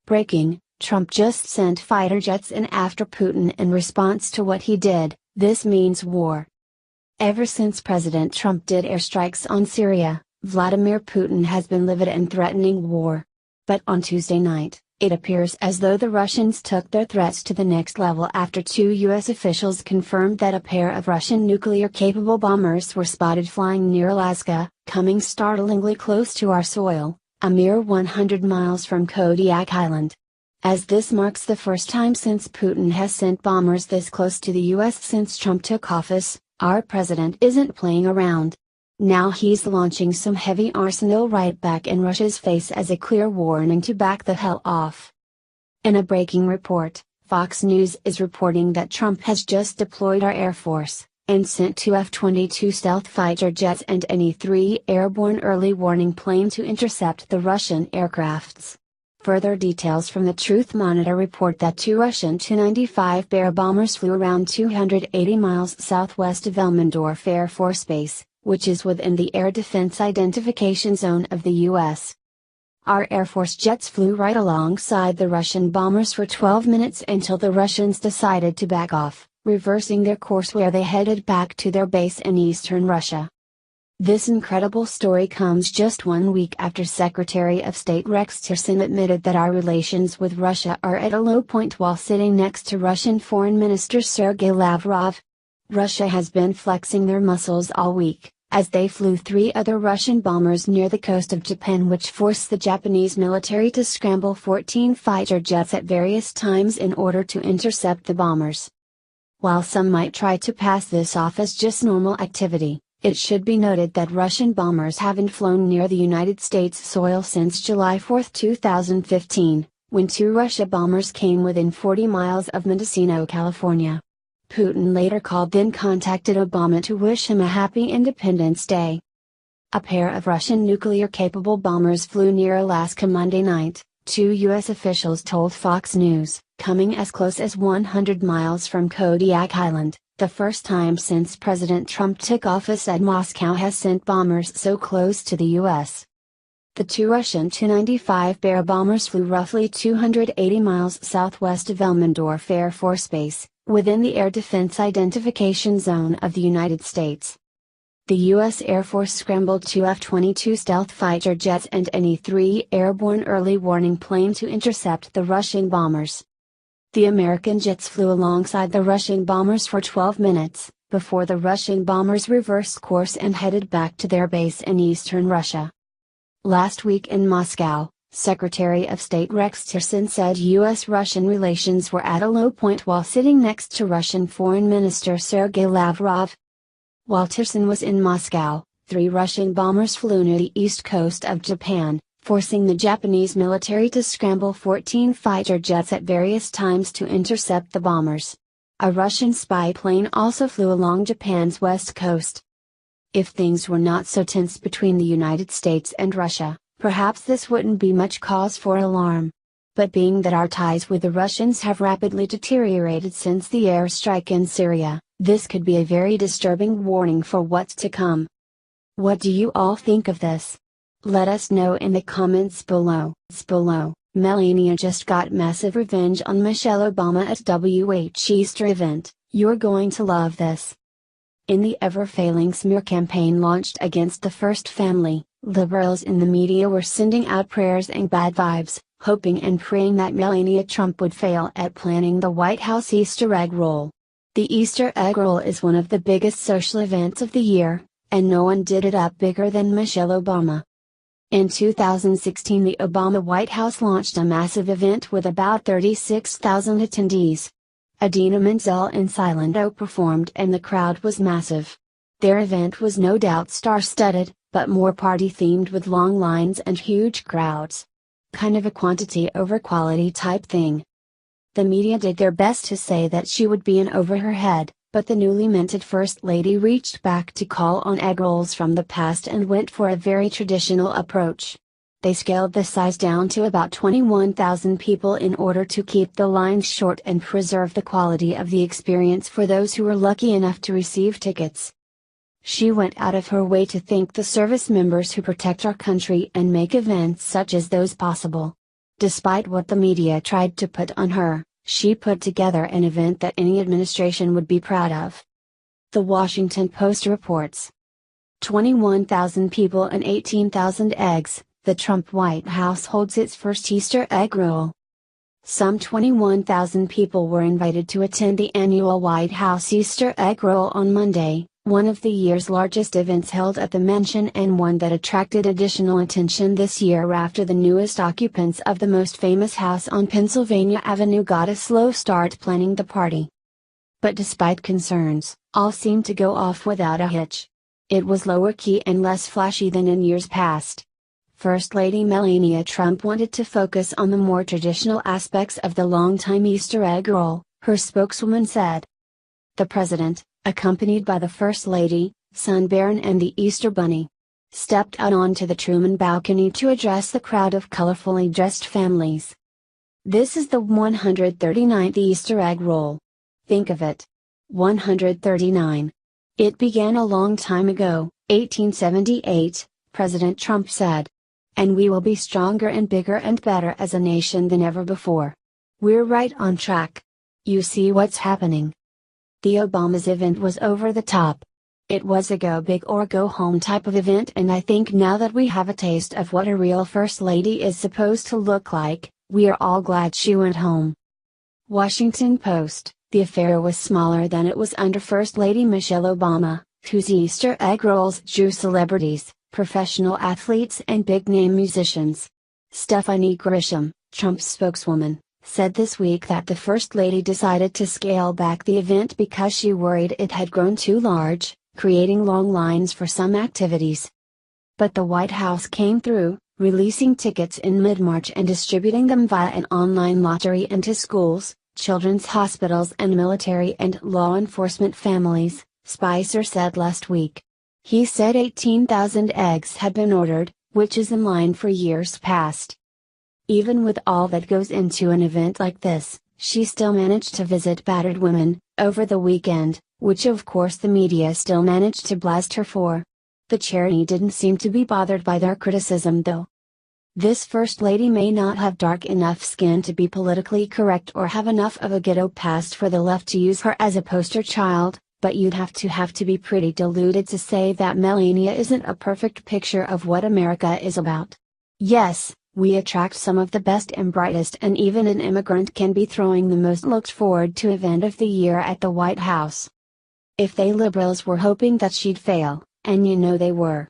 Breaking: Trump just sent fighter jets in after Putin in response to what he did. This means war. Ever since President Trump did airstrikes on Syria, Vladimir Putin has been livid and threatening war. But on Tuesday night, it appears as though the Russians took their threats to the next level after two U.S. officials confirmed that a pair of Russian nuclear-capable bombers were spotted flying near Alaska, coming startlingly close to our soil, a mere 100 miles from Kodiak Island. As this marks the first time since Putin has sent bombers this close to the U.S. since Trump took office, our president isn't playing around. Now he's launching some heavy arsenal right back in Russia's face as a clear warning to back the hell off. In a breaking report, Fox News is reporting that Trump has just deployed our Air Force, and sent two F-22 stealth fighter jets and an E-3 airborne early warning plane to intercept the Russian aircrafts. Further details from the Truth Monitor report that two Russian Tu-95 Bear bombers flew around 280 miles southwest of Elmendorf Air Force Base, which is within the Air Defense Identification Zone of the U.S. Our Air Force jets flew right alongside the Russian bombers for 12 minutes until the Russians decided to back off, reversing their course where they headed back to their base in eastern Russia. This incredible story comes just 1 week after Secretary of State Rex Tillerson admitted that our relations with Russia are at a low point while sitting next to Russian Foreign Minister Sergei Lavrov. Russia has been flexing their muscles all week, as they flew three other Russian bombers near the coast of Japan, which forced the Japanese military to scramble 14 fighter jets at various times in order to intercept the bombers. While some might try to pass this off as just normal activity, it should be noted that Russian bombers haven't flown near the United States soil since July 4, 2015, when two Russia bombers came within 40 miles of Mendocino, California. Putin later called then contacted Obama to wish him a happy Independence Day. A pair of Russian nuclear-capable bombers flew near Alaska Monday night, two U.S. officials told Fox News, coming as close as 100 miles from Kodiak Island, the first time since President Trump took office that Moscow has sent bombers so close to the U.S. The two Russian Tu-95 Bear bombers flew roughly 280 miles southwest of Elmendorf Air Force Base, within the Air Defense Identification Zone of the United States. The U.S. Air Force scrambled two F-22 stealth fighter jets and an E-3 airborne early warning plane to intercept the Russian bombers. The American jets flew alongside the Russian bombers for 12 minutes, before the Russian bombers reversed course and headed back to their base in eastern Russia. Last week in Moscow, Secretary of State Rex Tillerson said U.S.-Russian relations were at a low point while sitting next to Russian Foreign Minister Sergei Lavrov. While Tillerson was in Moscow, three Russian bombers flew near the east coast of Japan, forcing the Japanese military to scramble 14 fighter jets at various times to intercept the bombers. A Russian spy plane also flew along Japan's west coast. If things were not so tense between the United States and Russia, perhaps this wouldn't be much cause for alarm. But being that our ties with the Russians have rapidly deteriorated since the airstrike in Syria, this could be a very disturbing warning for what's to come. What do you all think of this? Let us know in the comments below. Melania just got massive revenge on Michelle Obama at WH Easter event. You're going to love this. In the ever-failing smear campaign launched against the First Family, liberals in the media were sending out prayers and bad vibes, hoping and praying that Melania Trump would fail at planning the White House Easter egg roll. The Easter egg roll is one of the biggest social events of the year, and no one did it up bigger than Michelle Obama. In 2016, the Obama White House launched a massive event with about 36,000 attendees. Idina Menzel and Silent O performed and the crowd was massive. Their event was no doubt star-studded, but more party-themed with long lines and huge crowds. Kind of a quantity over quality type thing. The media did their best to say that she would be in over her head, but the newly minted First Lady reached back to call on egg rolls from the past and went for a very traditional approach. They scaled the size down to about 21,000 people in order to keep the lines short and preserve the quality of the experience for those who were lucky enough to receive tickets. She went out of her way to thank the service members who protect our country and make events such as those possible. Despite what the media tried to put on her, she put together an event that any administration would be proud of. The Washington Post reports. 21,000 people and 18,000 eggs, the Trump White House holds its first Easter egg roll. Some 21,000 people were invited to attend the annual White House Easter egg roll on Monday, one of the year's largest events held at the mansion and one that attracted additional attention this year after the newest occupants of the most famous house on Pennsylvania Avenue got a slow start planning the party. But despite concerns, all seemed to go off without a hitch. It was lower key and less flashy than in years past. First Lady Melania Trump wanted to focus on the more traditional aspects of the longtime Easter egg roll, her spokeswoman said. The president, accompanied by the First Lady, Son Baron and the Easter Bunny, stepped out onto the Truman balcony to address the crowd of colorfully dressed families. This is the 139th Easter egg roll. Think of it. 139. It began a long time ago, 1878, President Trump said. And we will be stronger and bigger and better as a nation than ever before. We're right on track. You see what's happening. The Obamas event was over the top. It was a go big or go home type of event, and I think now that we have a taste of what a real First Lady is supposed to look like, we are all glad she went home. Washington Post. The affair was smaller than it was under First Lady Michelle Obama, whose Easter egg rolls drew celebrities, professional athletes and big-name musicians. Stephanie Grisham, Trump's spokeswoman, said this week that the First Lady decided to scale back the event because she worried it had grown too large, creating long lines for some activities. But the White House came through, releasing tickets in mid-March and distributing them via an online lottery into schools, children's hospitals and military and law enforcement families, Spicer said last week. He said 18,000 eggs had been ordered, which is in line for years past. Even with all that goes into an event like this, she still managed to visit battered women, over the weekend, which of course the media still managed to blast her for. The charity didn't seem to be bothered by their criticism though. This First Lady may not have dark enough skin to be politically correct or have enough of a ghetto past for the left to use her as a poster child, but you'd have to be pretty deluded to say that Melania isn't a perfect picture of what America is about. Yes, we attract some of the best and brightest, and even an immigrant can be throwing the most looked forward to event of the year at the White House. If they liberals were hoping that she'd fail, and you know they were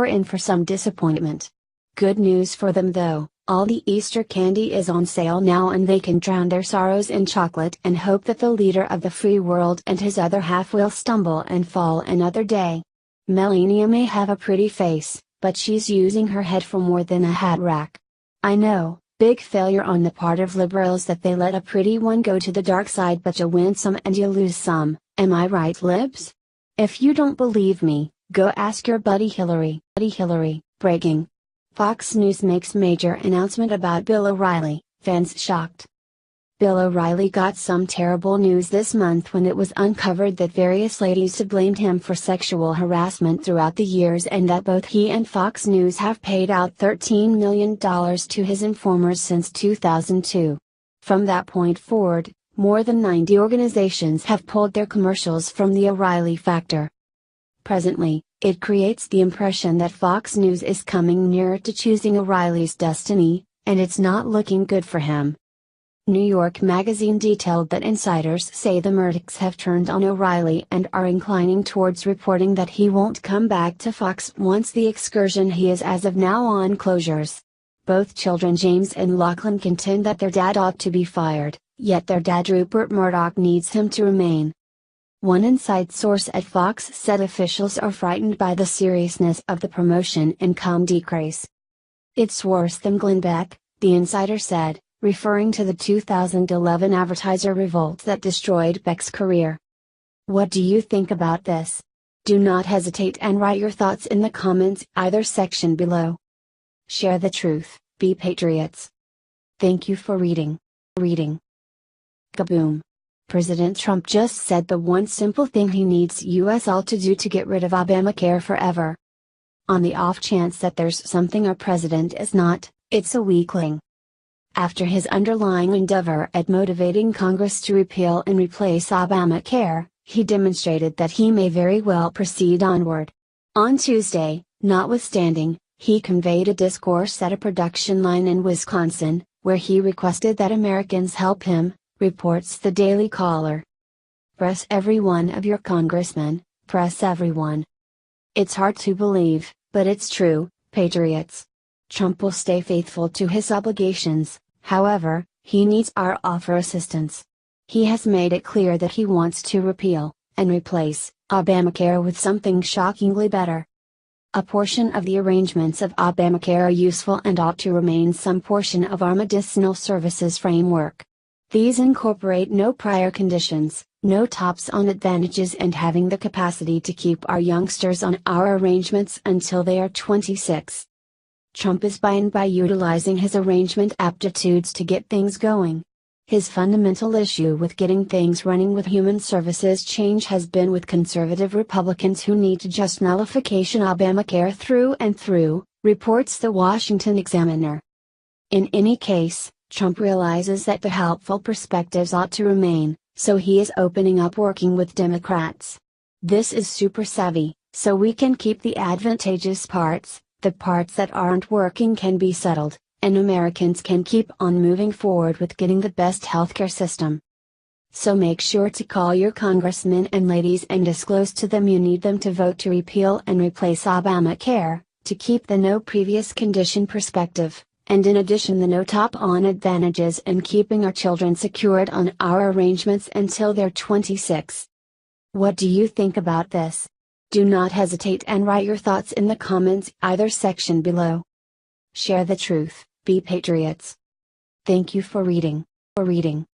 in for some disappointment. Good news for them though, all the Easter candy is on sale now and they can drown their sorrows in chocolate and hope that the leader of the free world and his other half will stumble and fall another day. Melania may have a pretty face, but she's using her head for more than a hat rack. I know, big failure on the part of liberals that they let a pretty one go to the dark side, but you win some and you lose some, am I right, libs? If you don't believe me, go ask your buddy Hillary. Breaking. Fox News makes major announcement about Bill O'Reilly, fans shocked. Bill O'Reilly got some terrible news this month when it was uncovered that various ladies had blamed him for sexual harassment throughout the years and that both he and Fox News have paid out $13 million to his informers since 2002. From that point forward, more than 90 organizations have pulled their commercials from the O'Reilly factor. Presently, it creates the impression that Fox News is coming nearer to choosing O'Reilly's destiny, and it's not looking good for him. New York Magazine detailed that insiders say the Murdochs have turned on O'Reilly and are inclining towards reporting that he won't come back to Fox once the excursion he is as of now on closures. Both children James and Lachlan contend that their dad ought to be fired, yet their dad Rupert Murdoch needs him to remain. One inside source at Fox said officials are frightened by the seriousness of the promotion and comedy craze. It's worse than Glenn Beck, the insider said, referring to the 2011 advertiser revolt that destroyed Beck's career. What do you think about this? Do not hesitate and write your thoughts in the comments either section below. Share the truth, be patriots. Thank you for reading. Kaboom. President Trump just said the one simple thing he needs us all to do to get rid of Obamacare forever. On the off chance that there's something our president is not, it's a weakling. After his underlying endeavor at motivating Congress to repeal and replace Obamacare, he demonstrated that he may very well proceed onward. On Tuesday, notwithstanding, he conveyed a discourse at a production line in Wisconsin, where he requested that Americans help him, reports the Daily Caller. Press every one of your congressmen, press everyone. It's hard to believe, but it's true, patriots. Trump will stay faithful to his obligations, however, he needs our offer assistance. He has made it clear that he wants to repeal, and replace, Obamacare with something shockingly better. A portion of the arrangements of Obamacare are useful and ought to remain some portion of our medicinal services framework. These incorporate no prior conditions, no tops on advantages, and having the capacity to keep our youngsters on our arrangements until they are 26. Trump is by utilizing his arrangement aptitudes to get things going. His fundamental issue with getting things running with human services change has been with conservative Republicans who need to just nullification Obamacare through and through, reports the Washington Examiner. In any case, Trump realizes that the helpful perspectives ought to remain, so he is opening up working with Democrats. This is super savvy, so we can keep the advantageous parts, the parts that aren't working can be settled, and Americans can keep on moving forward with getting the best healthcare system. So make sure to call your congressmen and ladies and disclose to them you need them to vote to repeal and replace Obamacare, to keep the no previous condition perspective, and in addition the no top on advantages and keeping our children secured on our arrangements until they're 26. What do you think about this? Do not hesitate and write your thoughts in the comments either section below. Share the truth, be patriots. Thank you for reading.